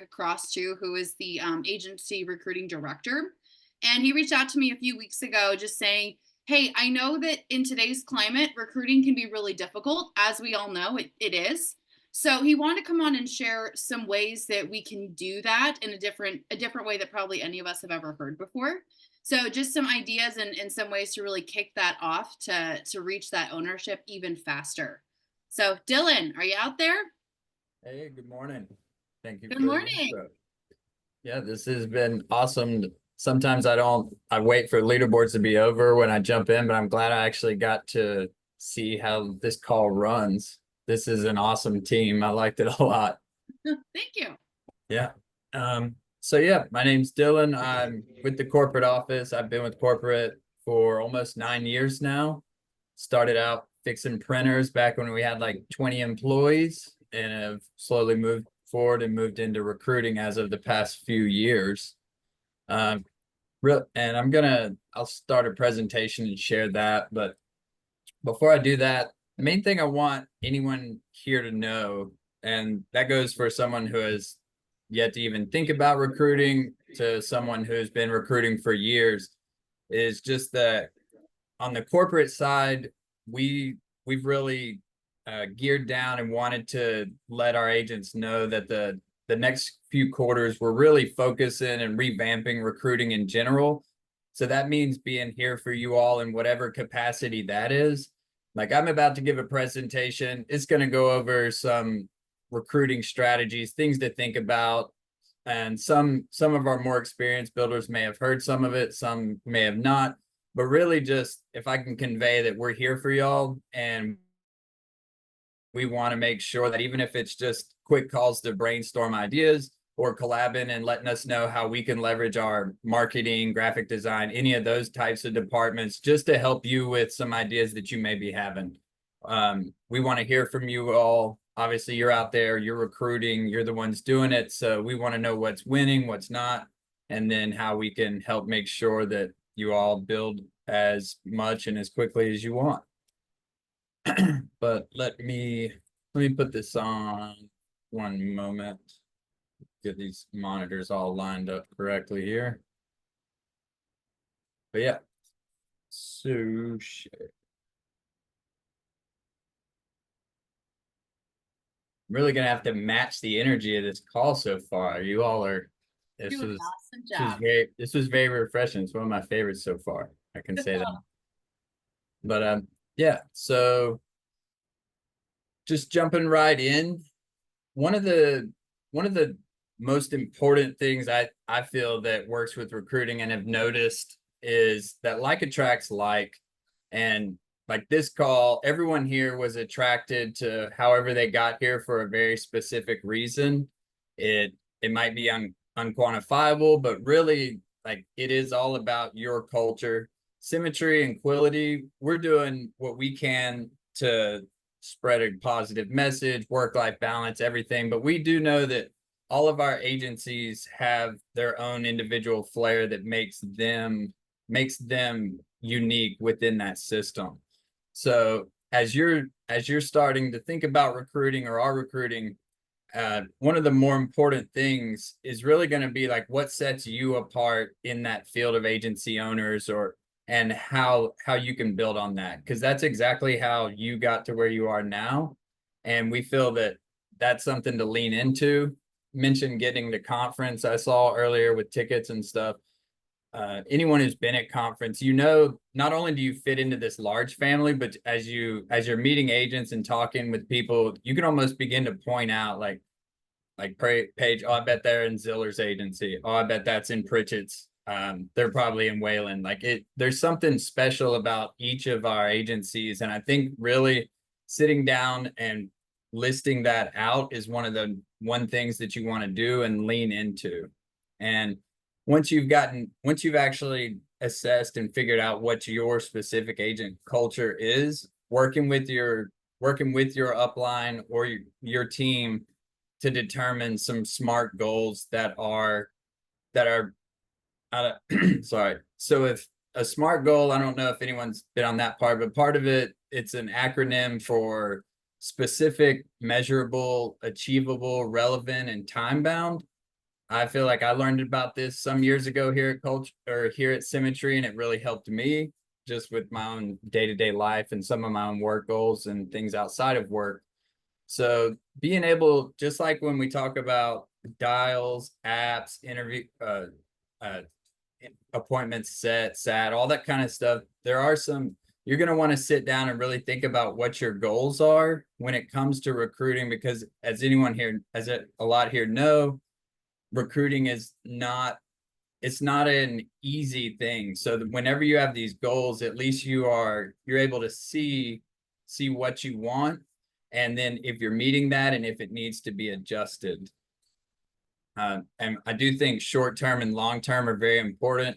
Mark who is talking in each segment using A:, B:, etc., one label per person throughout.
A: across to, who is the agency recruiting director. And he reached out to me a few weeks ago just saying, hey, I know that in today's climate, recruiting can be really difficult. As we all know, it is. So he wanted to come on and share some ways that we can do that in a different way that probably any of us have ever heard before. So just some ideas and some ways to really kick that off to reach that ownership even faster. So Dylan, are you out there?
B: Hey, good morning. Thank you
A: Good
B: for the
A: morning.
B: intro. Yeah, this has been awesome. Sometimes I wait for leaderboards to be over when I jump in, but I'm glad I actually got to see how this call runs. This is an awesome team. I liked it a lot.
A: Thank you.
B: Yeah. So yeah, my name's Dylan. I'm with the corporate office. I've been with corporate for almost 9 years now. Started out fixing printers back when we had like 20 employees and have slowly moved forward and moved into recruiting as of the past few years. And I'll start a presentation and share that. But before I do that, the main thing I want anyone here to know, and that goes for someone who has yet to even think about recruiting to someone who's been recruiting for years, is just that on the corporate side, we've really geared down and wanted to let our agents know that the next few quarters we're really focusing and revamping recruiting in general. So that means being here for you all in whatever capacity that is. Like I'm about to give a presentation. It's going to go over some recruiting strategies, things to think about. And some of our more experienced builders may have heard some of it, some may have not. But really just if I can convey that we're here for y'all and we want to make sure that even if it's just quick calls to brainstorm ideas or collabing and letting us know how we can leverage our marketing, graphic design, any of those types of departments, just to help you with some ideas that you may be having. We want to hear from you all. Obviously, you're out there, you're recruiting, you're the ones doing it. So we want to know what's winning, what's not, and then how we can help make sure that you all build as much and as quickly as you want. But let me put this on one moment. Get these monitors all lined up correctly here. But yeah, so shit. I'm really gonna have to match the energy of this call so far. You all are. This
A: Doing an
B: was
A: awesome job.
B: this was very refreshing. It's one of my favorites so far. I can say that. But yeah. So just jumping right in. One of the most important things I feel that works with recruiting and have noticed is that like attracts like. And like this call, everyone here was attracted to however they got here for a very specific reason. It might be unquantifiable, but really like it is all about your culture, symmetry and quality. We're doing what we can to spread a positive message, work-life balance, everything. But we do know that all of our agencies have their own individual flair that makes them unique within that system. So as you're starting to think about recruiting or are recruiting, one of the more important things is really going to be like what sets you apart in that field of agency owners, or and how you can build on that, because that's exactly how you got to where you are now. And we feel that that's something to lean into. Mentioned getting to conference I saw earlier with tickets and stuff. Anyone who's been at conference, you know, not only do you fit into this large family, but as you're meeting agents and talking with people, you can almost begin to point out like Paige, oh, I bet they're in Ziller's agency. Oh, I bet that's in Pritchett's. They're probably in Wayland. Like there's something special about each of our agencies. And I think really sitting down and listing that out is one of the things that you want to do and lean into. And once you've actually assessed and figured out what your specific agent culture is, working with your upline or your team to determine some smart goals that are sorry. So if a SMART goal, I don't know if anyone's been on that part, but part of it's an acronym for specific, measurable, achievable, relevant, and time bound. I feel like I learned about this some years ago here at Culture or here at Symmetry, and it really helped me just with my own day-to-day life and some of my own work goals and things outside of work. So being able, just like when we talk about dials, apps, interview, uh, appointments set, sat, all that kind of stuff, there are some, you're going to want to sit down and really think about what your goals are when it comes to recruiting, because as anyone here, as a lot here know, recruiting is not, it's not an easy thing. So whenever you have these goals, at least you're able to see what you want, and then if you're meeting that and if it needs to be adjusted. And I do think short term and long term are very important.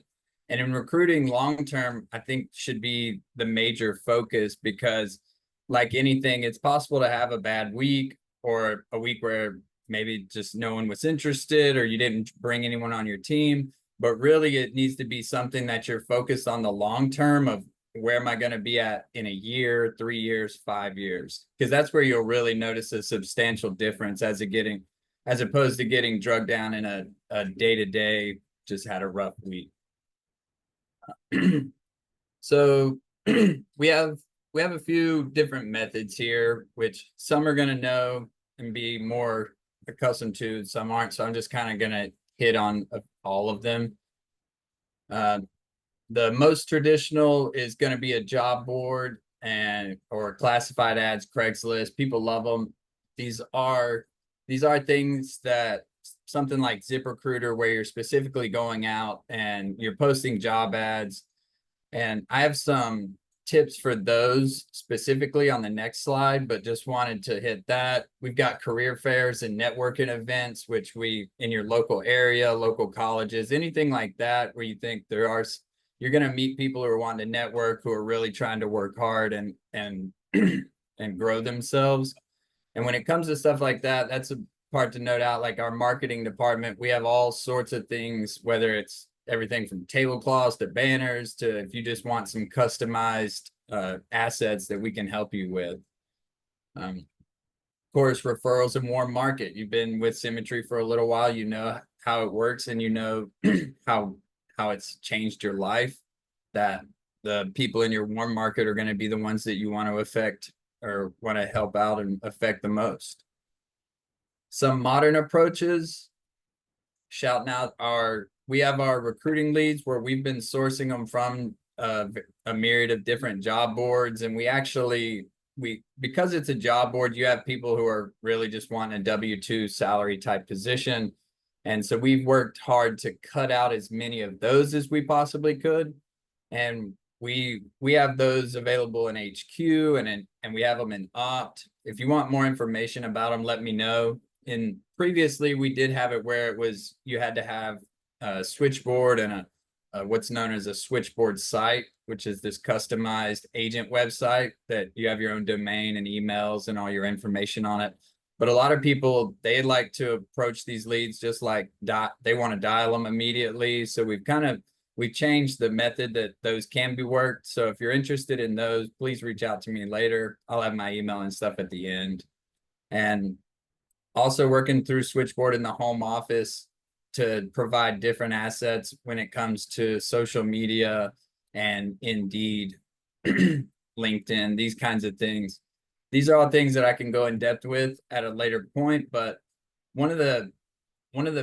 B: And in recruiting, long term, I think should be the major focus, because, like anything, it's possible to have a bad week or a week where maybe just no one was interested or you didn't bring anyone on your team. But really, it needs to be something that you're focused on the long term of, where am I going to be at in a year, 3 years, 5 years? Because that's where you'll really notice a substantial difference as opposed to getting drugged down in a day-to-day, just had a rough week. So we have a few different methods here, which some are going to know and be more accustomed to, some aren't. So I'm just kind of going to hit on all of them. The most traditional is going to be a job board or classified ads, Craigslist. People love them. These are things that, something like ZipRecruiter, where you're specifically going out and you're posting job ads. And I have some tips for those specifically on the next slide, but just wanted to hit that. We've got career fairs and networking events, which in your local area, local colleges, anything like that, where you think you're going to meet people who are wanting to network, who are really trying to work hard and and grow themselves. And when it comes to stuff like that, that's a part to note out. Like our marketing department, we have all sorts of things, whether it's everything from tablecloths to banners to, if you just want some customized assets that we can help you with. Of course, referrals and warm market. You've been with Symmetry for a little while, you know how it works, and you know how it's changed your life. That the people in your warm market are going to be the ones that you want to affect or want to help out and affect the most. Some modern approaches, shouting out we have our recruiting leads, where we've been sourcing them from a myriad of different job boards. And because it's a job board, you have people who are really just wanting a W-2 salary type position. And so we've worked hard to cut out as many of those as we possibly could. And we have those available in HQ, and we have them in Opt. If you want more information about them, let me know. Previously, we did have it where you had to have a switchboard and a what's known as a switchboard site, which is this customized agent website that you have your own domain and emails and all your information on it. But a lot of people, they like to approach these leads just like they want to dial them immediately. So we changed the method that those can be worked. So if you're interested in those, please reach out to me later. I'll have my email and stuff at the end. And also working through Switchboard in the home office to provide different assets when it comes to social media and Indeed, LinkedIn, these kinds of things. These are all things that I can go in depth with at a later point, but one of the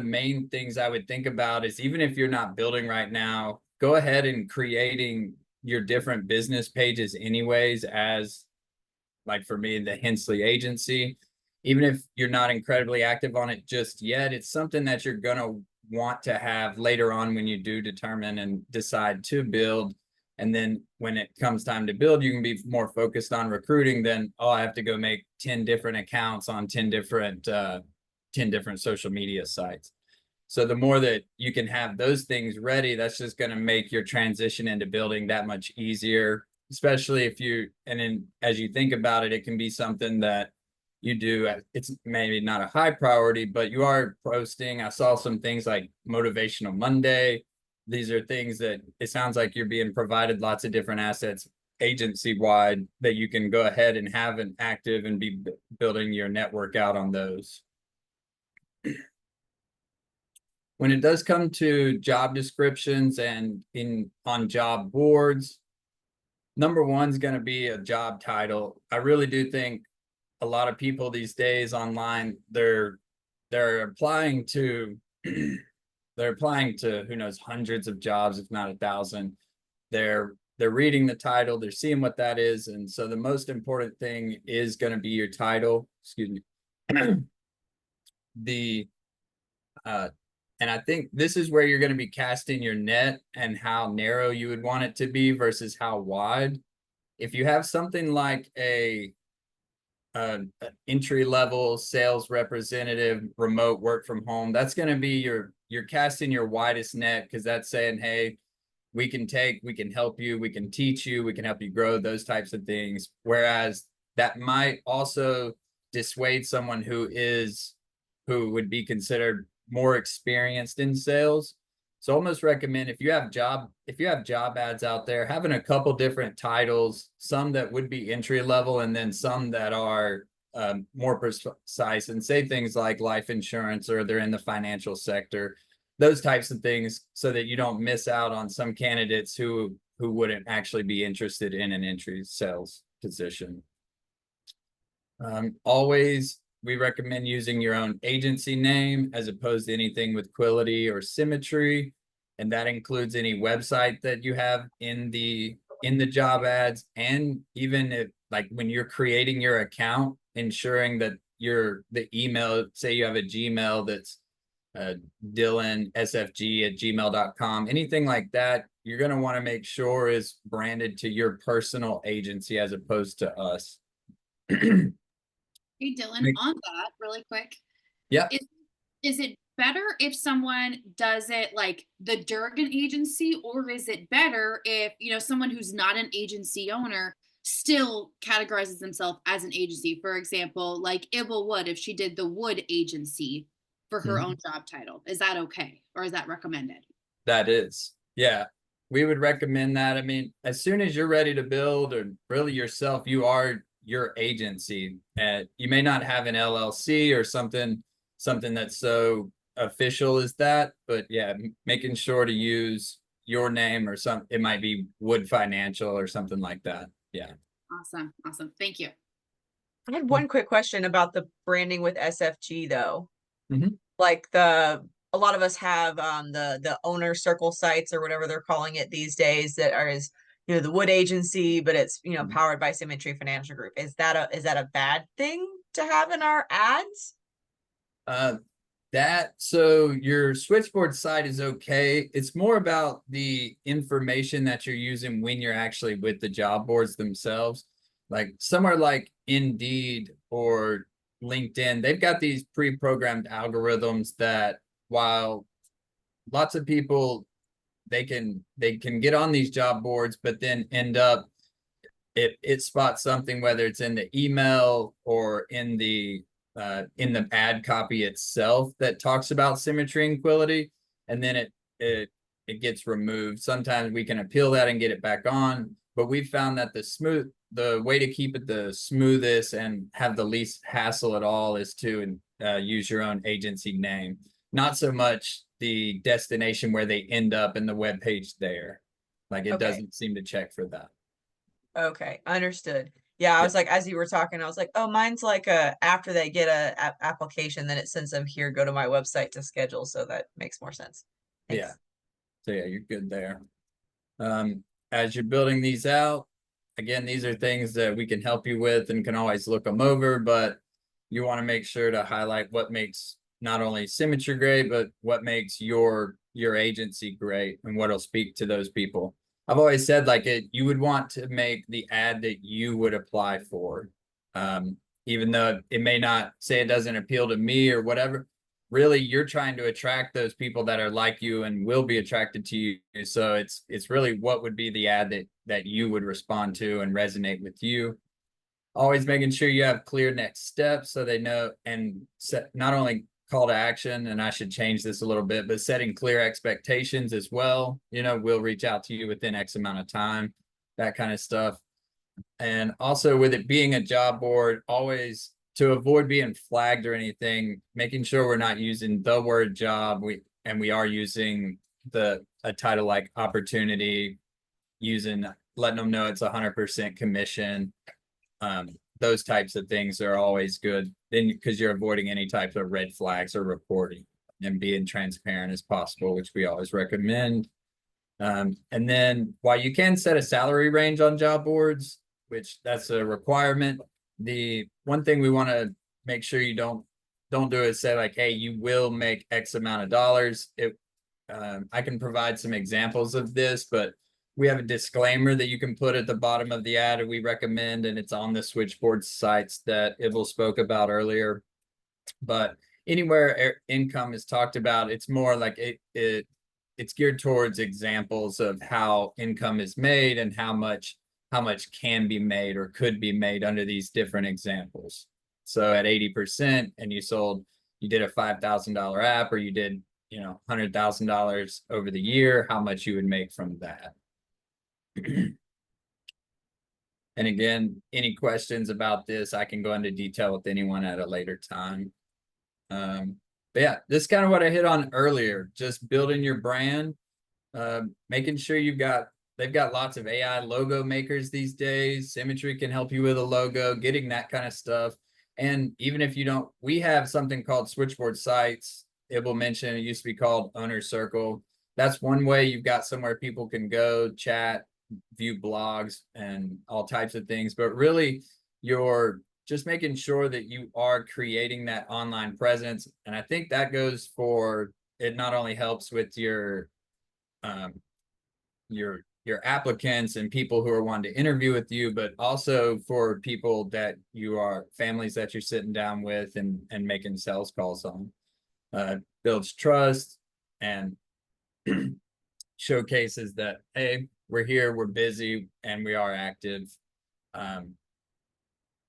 B: main things I would think about is, even if you're not building right now, go ahead and creating your different business pages anyways, as like for me, the Hensley agency. Even if you're not incredibly active on it just yet, it's something that you're going to want to have later on when you do determine and decide to build. And then when it comes time to build, you can be more focused on recruiting than, oh, I have to go make 10 different accounts on 10 different social media sites. So the more that you can have those things ready, that's just going to make your transition into building that much easier, especially as you think about it, it can be something that you do. It's maybe not a high priority, but you are posting. I saw some things like Motivational Monday. These are things that it sounds like you're being provided lots of different assets agency wide that you can go ahead and have an active and be building your network out on those. when it does come to job descriptions and on job boards, number one is going to be a job title. I really do think a lot of people these days online, they're applying to they're applying to, who knows, hundreds of jobs, if not 1,000. They're reading the title, they're seeing what that is, and so the most important thing is going to be your title. Excuse me. the And I think this is where you're going to be casting your net and how narrow you would want it to be versus how wide. If you have something like an entry level sales representative, remote work from home, that's going to be you're casting your widest net, because that's saying, hey, we can help you, we can teach you, we can help you grow, those types of things. Whereas that might also dissuade someone who would be considered more experienced in sales. So almost recommend, if you have job ads out there, having a couple different titles, some that would be entry level and then some that are more precise, and say things like life insurance, or they're in the financial sector, those types of things, so that you don't miss out on some candidates who wouldn't actually be interested in an entry sales position. Always, we recommend using your own agency name as opposed to anything with Quility or Symmetry, and that includes any website that you have in the job ads, and even if, like, when you're creating your account, ensuring that the email, say you have a Gmail that's dylansfg@gmail.com, anything like that, you're going to want to make sure is branded to your personal agency as opposed to us.
A: Hey, Dylan, on that really quick.
B: Yeah.
A: Is it better if someone does it like the Durgan agency, or is it better if, someone who's not an agency owner still categorizes themselves as an agency? For example, like Ibel would, if she did the Wood agency for her own job title. Is that okay? Or is that recommended?
B: That is. Yeah. We would recommend that. I mean, as soon as you're ready to build, or really yourself, you are your agency. You may not have an LLC or something that's so official as that, but yeah, making sure to use your name, or it might be Wood Financial or something like that. Yeah.
A: Awesome. Thank you.
C: I had one quick question about the branding with SFG though. Like a lot of us have the owner circle sites, or whatever they're calling it these days, that are the Wood agency, but it's powered by Symmetry Financial Group. Is that a bad thing to have in our ads?
B: So your switchboard site is okay. It's more about the information that you're using when you're actually with the job boards themselves. Like somewhere like Indeed or LinkedIn, they've got these pre-programmed algorithms that, while lots of people, they can get on these job boards, but then end up, it spots something, whether it's in the email or in the ad copy itself, that talks about symmetry and quality, and then it gets removed. Sometimes we can appeal that and get it back on, but we found that the way to keep it the smoothest and have the least hassle at all is to use your own agency name, not so much the destination where they end up in the web page there. Like it doesn't seem to check for that.
C: Okay, understood. Yeah, I was like, as you were talking, I was like, oh, mine's like after they get a application, then it sends them here, go to my website to schedule. So that makes more sense. Thanks.
B: Yeah. So yeah, you're good there. As you're building these out, again, these are things that we can help you with and can always look them over, but you want to make sure to highlight what makes not only Symmetry great, but what makes your agency great and what'll speak to those people. I've always said, like, you would want to make the ad that you would apply for. Even though it may not say, it doesn't appeal to me or whatever, really you're trying to attract those people that are like you and will be attracted to you. So it's really what would be the ad that you would respond to and resonate with you. Always making sure you have clear next steps so they know, and set not only call to action, and I should change this a little bit, but setting clear expectations as well. We'll reach out to you within X amount of time, that kind of stuff. And also, with it being a job board, always to avoid being flagged or anything, making sure we're not using the word job, we are using a title like opportunity, letting them know it's 100% commission. Those types of things are always good, then, because you're avoiding any type of red flags or reporting, and being transparent as possible, which we always recommend. And then while you can set a salary range on job boards, which that's a requirement, the one thing we want to make sure you don't do is say like, hey, you will make X amount of dollars. I can provide some examples of this, but we have a disclaimer that you can put at the bottom of the ad, and we recommend, and it's on the switchboard sites that Ibel spoke about earlier. But anywhere income is talked about, it's more like it's geared towards examples of how income is made and how much can be made or could be made under these different examples. So at 80%, and you did a $5,000 app, or you did, $100,000 over the year, how much you would make from that. And again, any questions about this, I can go into detail with anyone at a later time. But yeah, this is kind of what I hit on earlier, just building your brand, making sure they've got lots of AI logo makers these days. Symmetry can help you with a logo, getting that kind of stuff. And even if you don't, we have something called Switchboard Sites. It will mention, it used to be called Owner Circle. That's one way. You've got somewhere people can go chat, view blogs, and all types of things. But really, you're just making sure that you are creating that online presence. And I think that goes for, it not only helps with your applicants and people who are wanting to interview with you, but also for people that families that you're sitting down with and making sales calls on. Builds trust and showcases that, hey, we're here, we're busy, and we are active.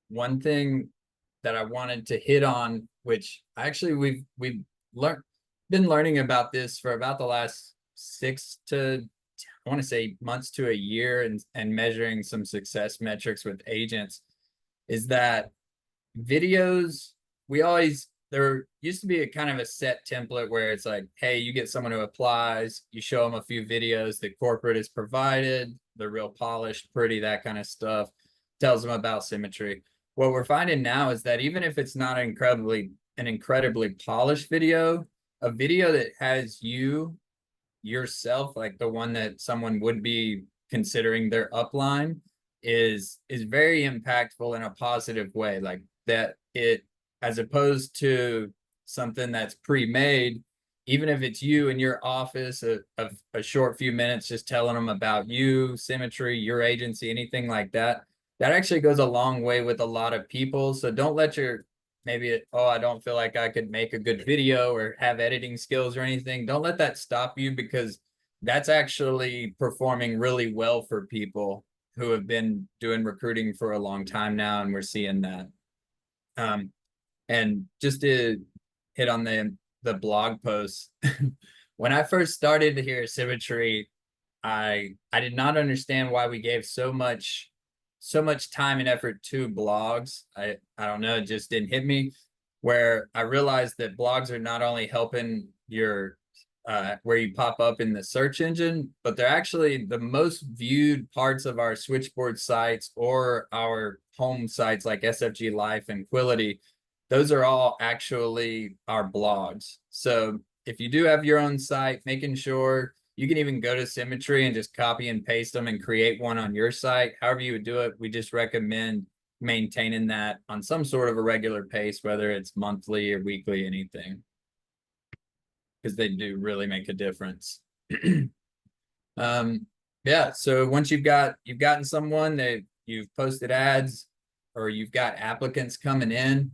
B: One thing that I wanted to hit on, which actually we've been learning about this for about the last 6 to, I want to say, months to a year, and measuring some success metrics with agents, is that videos, there used to be a kind of a set template where it's like, hey, you get someone who applies, you show them a few videos that corporate has provided, they're real polished, pretty, that kind of stuff, tells them about Symmetry. What we're finding now is that even if it's not an incredibly polished video, a video that has yourself, like the one that someone would be considering their upline, is very impactful in a positive way. Like that, it, as opposed to something that's pre-made, even if it's you in your office, a short few minutes just telling them about you, Symmetry, your agency, anything like that, that actually goes a long way with a lot of people. So don't let I don't feel like I could make a good video or have editing skills or anything. Don't let that stop you, because that's actually performing really well for people who have been doing recruiting for a long time now, and we're seeing that. And just to hit on the blog posts, when I first started here at Symmetry, I did not understand why we gave so much time and effort to blogs. I don't know, it just didn't hit me, where I realized that blogs are not only helping your where you pop up in the search engine, but they're actually the most viewed parts of our switchboard sites or our home sites like SFG Life and Quility. Those are all actually our blogs. So if you do have your own site, making sure you can even go to Symmetry and just copy and paste them and create one on your site. However you would do it, we just recommend maintaining that on some sort of a regular pace, whether it's monthly or weekly, anything, because they do really make a difference. Yeah, so once you've gotten someone that you've posted ads, or you've got applicants coming in,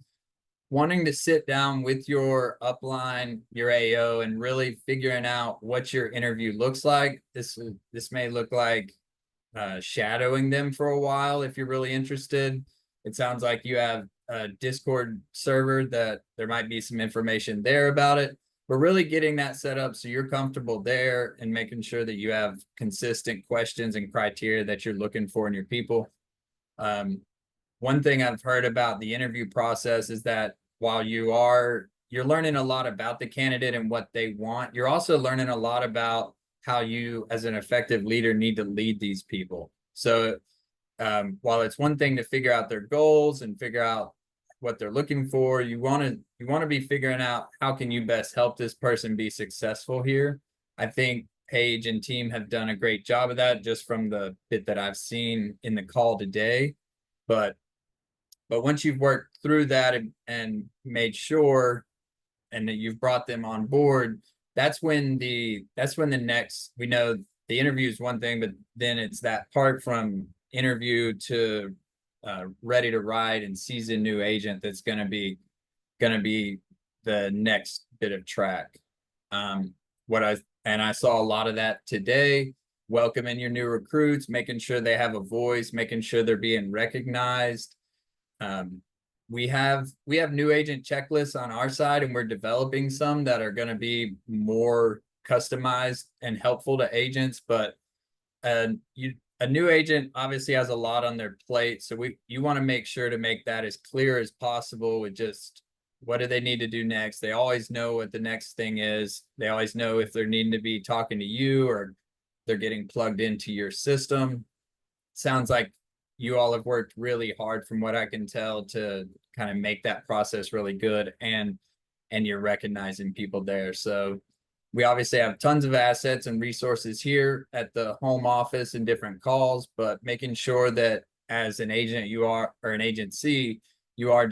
B: wanting to sit down with your upline, your AO, and really figuring out what your interview looks like. This may look like shadowing them for a while if you're really interested. It sounds like you have a Discord server that there might be some information there about it. But really getting that set up so you're comfortable there, and making sure that you have consistent questions and criteria that you're looking for in your people. one thing I've heard about the interview process is that while you're learning a lot about the candidate and what they want, you're also learning a lot about how you, as an effective leader, need to lead these people. So while it's one thing to figure out their goals and figure out what they're looking for, you want to be figuring out how can you best help this person be successful here. I think Paige and team have done a great job of that just from the bit that I've seen in the call today. But once you've worked through that and made sure and that you've brought them on board, that's when the next, we know the interview is one thing, but then it's that part from interview to ready to ride and seasoned new agent that's going to be the next bit of track. I saw a lot of that today, welcoming your new recruits, making sure they have a voice, making sure they're being recognized. We have new agent checklists on our side, and we're developing some that are going to be more customized and helpful to agents. But a new agent obviously has a lot on their plate, so you want to make sure to make that as clear as possible with just what do they need to do next. They always know what the next thing is. They always know if they're needing to be talking to you or they're getting plugged into your system. Sounds like you all have worked really hard, from what I can tell, to kind of make that process really good, and you're recognizing people there. So we obviously have tons of assets and resources here at the home office and different calls, but making sure that as an agent or an agency, you are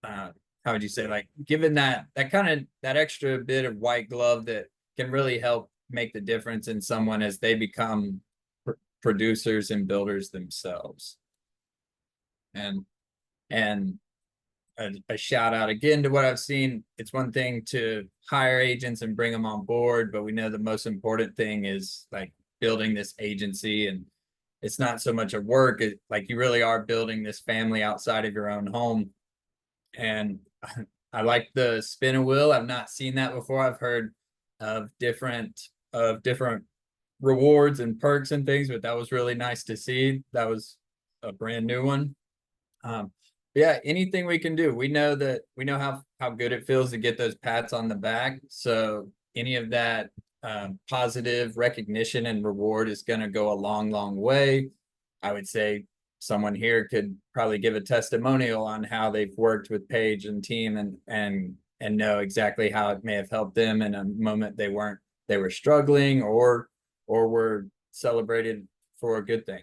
B: how would you say, like giving that extra bit of white glove that can really help make the difference in someone as they become producers and builders themselves. And a shout out again to what I've seen. It's one thing to hire agents and bring them on board, but we know the most important thing is like building this agency, and it's not so much a work, like you really are building this family outside of your own home. And I like the spin a wheel. I've not seen that before. I've heard of different rewards and perks and things, but that was really nice to see. That was a brand new one. Yeah, anything we can do. We know how good it feels to get those pats on the back. So any of that positive recognition and reward is going to go a long way. I would say someone here could probably give a testimonial on how they've worked with Paige and team and know exactly how it may have helped them in a moment they were struggling or were celebrated for a good thing.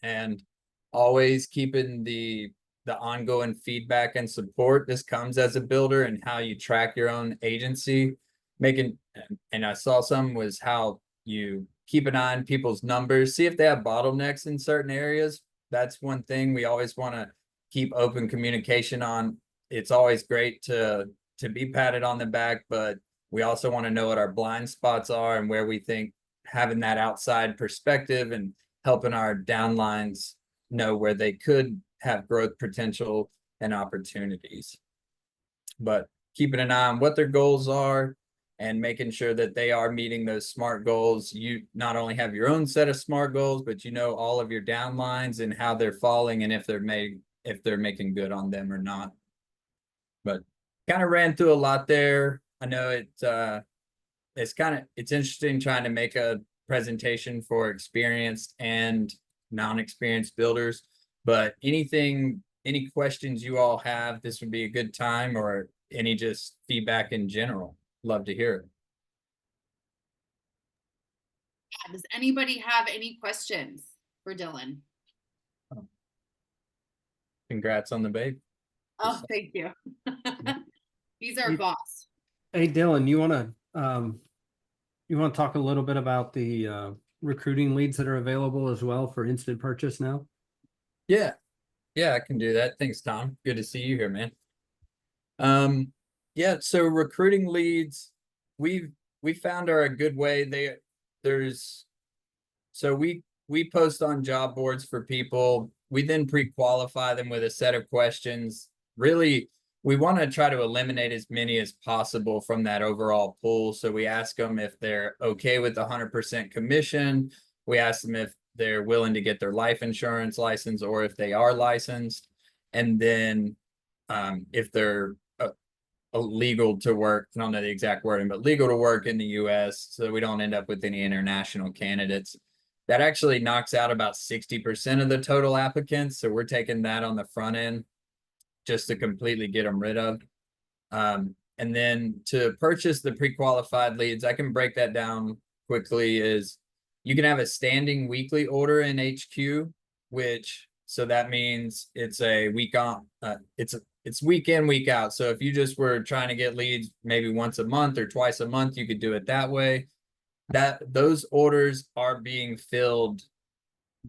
B: And always keeping the ongoing feedback and support. This comes as a builder, and how you track your own agency, and I saw some was how you keep an eye on people's numbers, see if they have bottlenecks in certain areas. That's one thing we always want to keep open communication on. It's always great to be patted on the back, but we also want to know what our blind spots are and where we think having that outside perspective and helping our downlines know where they could have growth potential and opportunities. But keeping an eye on what their goals are and making sure that they are meeting those SMART goals. You not only have your own set of SMART goals, but you know all of your downlines and how they're falling and if they're making good on them or not. But kind of ran through a lot there. I know it's interesting trying to make a presentation for experienced and non-experienced builders, but any questions you all have, this would be a good time, or any just feedback in general. Love to hear it.
A: Does anybody have any questions for Dylan?
B: Congrats on the babe.
A: Oh, thank you. He's our boss.
D: Hey, Dylan, you want to talk a little bit about the recruiting leads that are available as well for instant purchase now?
B: Yeah, I can do that. Thanks, Tom. Good to see you here, man. Yeah, so recruiting leads, we found are a good way. We post on job boards for people. We then pre-qualify them with a set of questions. Really, we want to try to eliminate as many as possible from that overall pool. So we ask them if they're okay with 100% commission. We ask them if they're willing to get their life insurance license or if they are licensed. And then if they're legal to work, I don't know the exact wording, but legal to work in the US, so we don't end up with any international candidates. That actually knocks out about 60% of the total applicants. So we're taking that on the front end just to completely get them rid of. And then to purchase the pre-qualified leads, I can break that down quickly. Is you can have a standing weekly order in HQ, which, so that means it's a week on, it's week in, week out. So if you just were trying to get leads maybe once a month or twice a month, you could do it that way. Those orders are being filled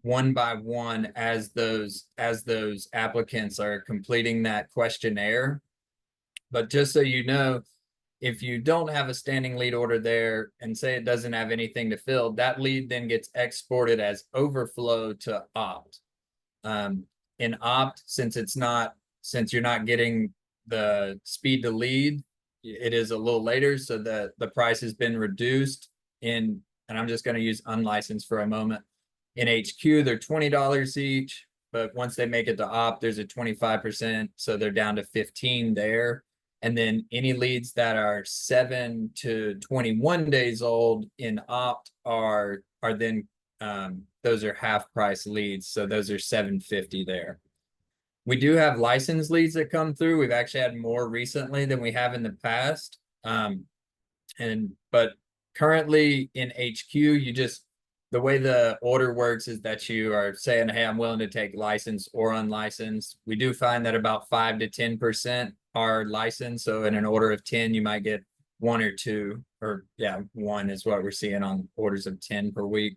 B: one by one as those applicants are completing that questionnaire. But just so you know, if you don't have a standing lead order there and say it doesn't have anything to fill, that lead then gets exported as overflow to opt. In opt, since you're not getting the speed to lead, it is a little later, so the price has been reduced. And I'm just going to use unlicensed for a moment. In HQ, they're $20 each, but once they make it to opt, there's a 25%, so they're down to 15 there. And then any leads that are 7 to 21 days old in opt are then those are half price leads, so those are $750 there. We do have licensed leads that come through. We've actually had more recently than we have in the past. But currently in HQ, the way the order works is that you are saying, hey, I'm willing to take licensed or unlicensed. We do find that about 5 to 10% are licensed. So in an order of 10, you might get 1 or 2, or yeah, 1 is what we're seeing on orders of 10 per week.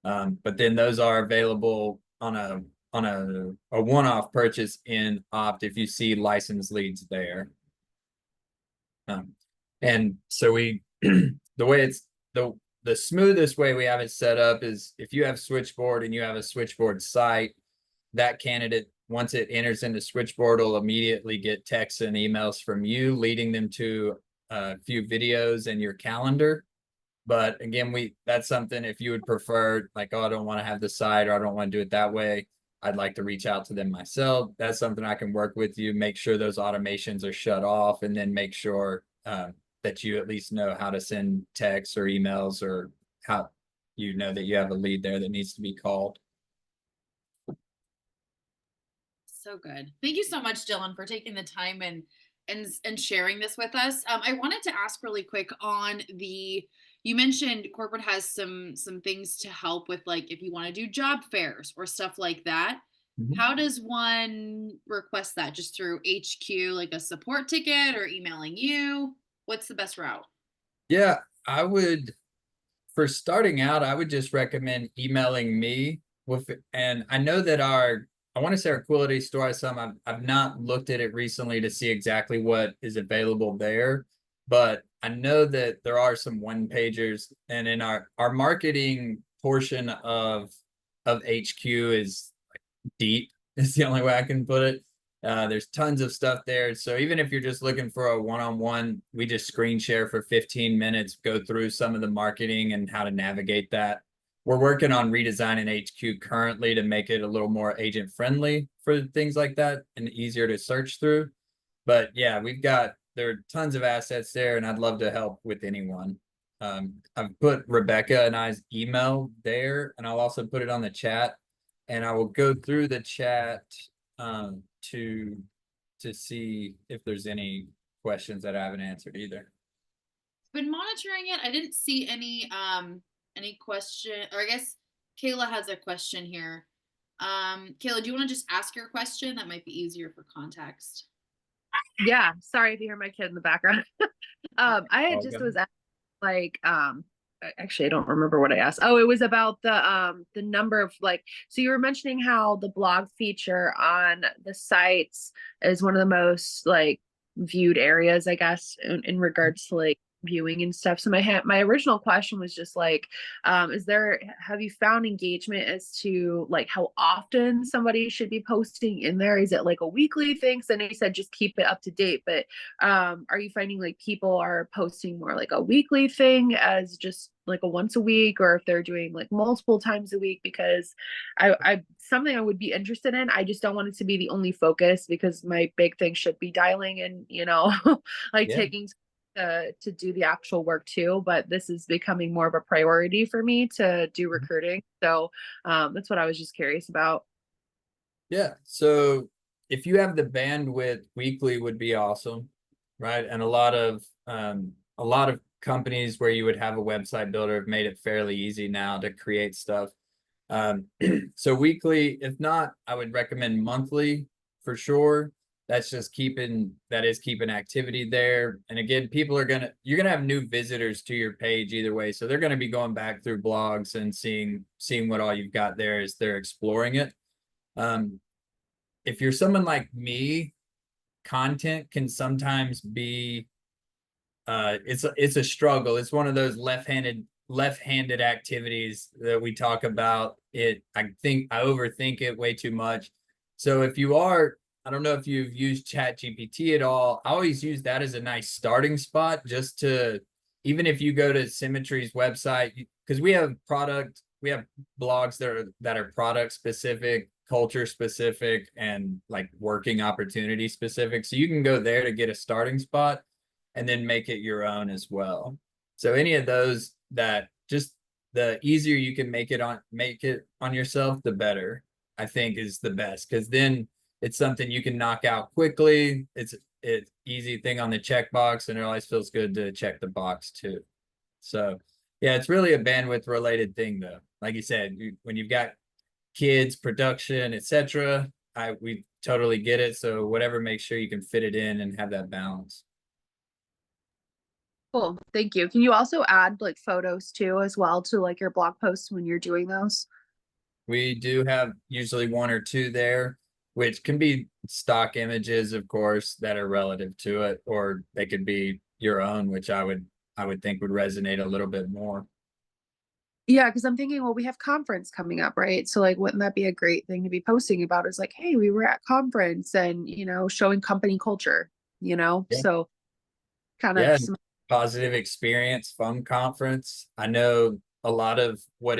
B: But then those are available on a one-off purchase in opt if you see licensed leads there. And so we the way it's the smoothest way we have it set up is if you have Switchboard and you have a Switchboard site, that candidate, once it enters into Switchboard, will immediately get texts and emails from you leading them to a few videos in your calendar. But again, that's something, if you would prefer, like, oh, I don't want to have the site, or I don't want to do it that way, I'd like to reach out to them myself. That's something I can work with you, make sure those automations are shut off, and then make sure that you at least know how to send texts or emails, or how you know that you have a lead there that needs to be called.
A: So good. Thank you so much, Dylan, for taking the time and sharing this with us. I wanted to ask really quick on you mentioned corporate has some things to help with, like if you want to do job fairs or stuff like that. Mm-hmm. How does one request that? Just through HQ, like a support ticket, or emailing you? What's the best route?
B: Yeah, for starting out, I would just recommend emailing me and I know that I want to say our Quality store has some. I've not looked at it recently to see exactly what is available there, but I know that there are some one-pagers, and in our marketing portion of HQ is deep. Is the only way I can put it. There's tons of stuff there. So even if you're just looking for a one-on-one, we just screen share for 15 minutes, go through some of the marketing and how to navigate that. We're working on redesigning HQ currently to make it a little more agent friendly for things like that and easier to search through. But yeah, there are tons of assets there, and I'd love to help with anyone. I've put Rebecca and I's email there, and I'll also put it on the chat, and I will go through the chat to see if there's any questions that I haven't answered either.
A: Been monitoring it. I didn't see any question, or I guess Kayla has a question here. Kayla, do you want to just ask your question? That might be easier for context.
E: Yeah, sorry if you hear my kid in the background. I had just was asked, like, actually I don't remember what I asked. Oh, it was about the number of, like, so you were mentioning how the blog feature on the sites is one of the most like viewed areas, I guess, in regards to like viewing and stuff. So my original question was just like, have you found engagement as to like how often somebody should be posting in there? Is it like a weekly thing? So I know you said just keep it up to date, but are you finding like people are posting more like a weekly thing as just like a once a week, or if they're doing like multiple times a week? Because I something I would be interested in. I just don't want it to be the only focus, because my big thing should be dialing and, like taking to do the actual work too. But this is becoming more of a priority for me to do recruiting. So that's what I was just curious about.
B: Yeah. So if you have the bandwidth, weekly would be awesome, right? And a lot of companies where you would have a website builder have made it fairly easy now to create stuff. So weekly, if not, I would recommend monthly for sure. That's just keeping activity there. And again, you're gonna have new visitors to your page either way. So they're gonna be going back through blogs and seeing what all you've got there as they're exploring it. If you're someone like me, content can sometimes be it's a struggle. It's one of those left-handed activities that we talk about. I think I overthink it way too much. So I don't know if you've used ChatGPT at all. I always use that as a nice starting spot, just to, even if you go to Symmetry's website, because we have blogs that are product specific, culture specific, and like working opportunity specific. So you can go there to get a starting spot and then make it your own as well. So any of those, that just the easier you can make it on yourself, the better, I think, is the best, because then it's something you can knock out quickly. It's easy thing on the checkbox, and it always feels good to check the box too. So yeah, it's really a bandwidth related thing though. Like you said, when you've got kids, production, etc., we totally get it. So whatever makes sure you can fit it in and have that balance.
E: Cool. Thank you. Can you also add like photos too as well to like your blog posts when you're doing those?
B: We do have usually one or two there, which can be stock images, of course, that are relative to it, or they could be your own, which I would think would resonate a little bit more.
E: Yeah, because I'm thinking, well, we have conference coming up, right? So like, wouldn't that be a great thing to be posting about? Is like, hey, we were at conference, and showing company culture,
B: Yeah.
E: so kind of some.
B: Positive experience from conference. I know a lot of what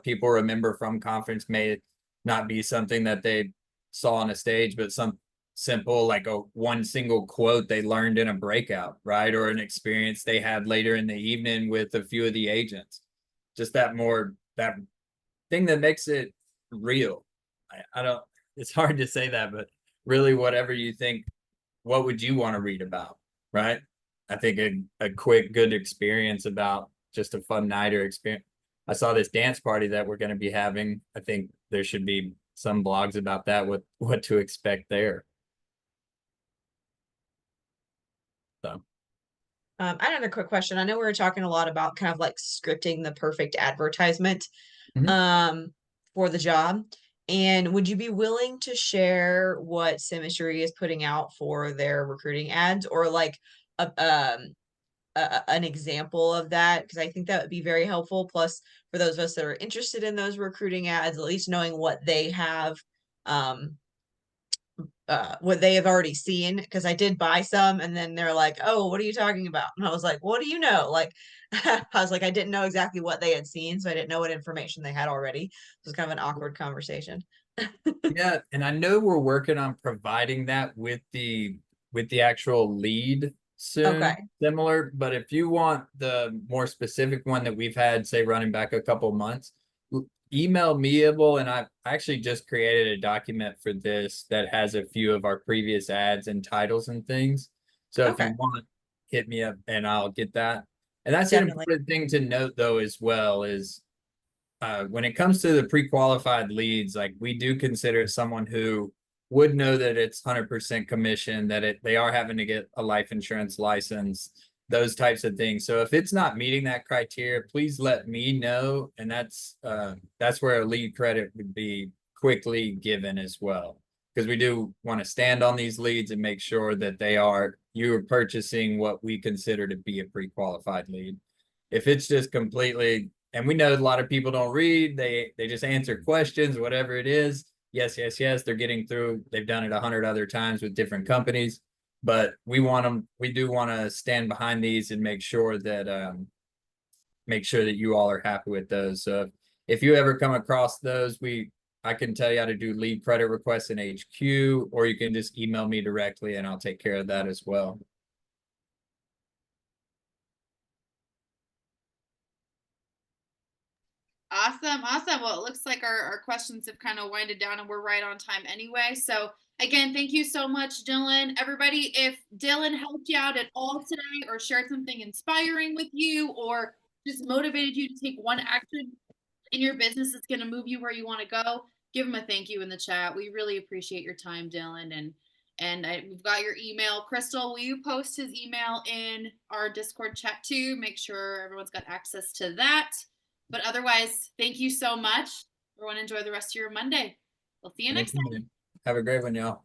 B: people remember from conference may not be something that they saw on a stage, but some simple, like one single quote they learned in a breakout, right? Or an experience they had later in the evening with a few of the agents. Just that thing that makes it real. It's hard to say that, but really whatever you think, what would you want to read about? Right? I think a quick, good experience about just a fun night or experience. I saw this dance party that we're going to be having. I think there should be some blogs about that, what to expect there. So.
C: I had a quick question. I know we were talking a lot about kind of like scripting the perfect advertisement for the job. And would you be willing to share what Symmetry is putting out for their recruiting ads, or like an example of that? Because I think that would be very helpful. Plus, for those of us that are interested in those recruiting ads, at least knowing what they have already seen, because I did buy some and then they're like, oh, what are you talking about? And I was like, what do you know? Like, I was like, I didn't know exactly what they had seen, so I didn't know what information they had already. It was kind of an awkward conversation.
B: Yeah, and I know we're working on providing that with the actual lead soon.
C: Okay.
B: Similar, but if you want the more specific one that we've had, say, running back a couple months, email meable, and I actually just created a document for this that has a few of our previous ads and titles and things. So if you want, hit me up and I'll get that. And that's an important thing to note though as well, is when it comes to the pre-qualified leads, like we do consider someone who would know that it's 100% commission, that they are having to get a life insurance license, those types of things. So if it's not meeting that criteria, please let me know. And that's where a lead credit would be quickly given as well. because we do want to stand on these leads and make sure that you are purchasing what we consider to be a pre-qualified lead. If it's just completely, and we know a lot of people don't read, they just answer questions, whatever it is. Yes, yes, yes, they're getting through. They've done it 100 other times with different companies, but we do want to stand behind these and make sure that you all are happy with those. So if you ever come across those, I can tell you how to do lead credit requests in HQ, or you can just email me directly and I'll take care of that as well.
A: Awesome. Awesome. Well, it looks like our questions have kind of winded down and we're right on time anyway. So again, thank you so much, Dylan. Everybody, if Dylan helped you out at all today or shared something inspiring with you or just motivated you to take one action in your business that's going to move you where you want to go, give him a thank you in the chat. We really appreciate your time, Dylan. And we've got your email. Crystal, will you post his email in our Discord chat too? Make sure everyone's got access to that. But otherwise, thank you so much. Everyone enjoy the rest of your Monday. We'll see you next time.
B: Have a great one, y'all.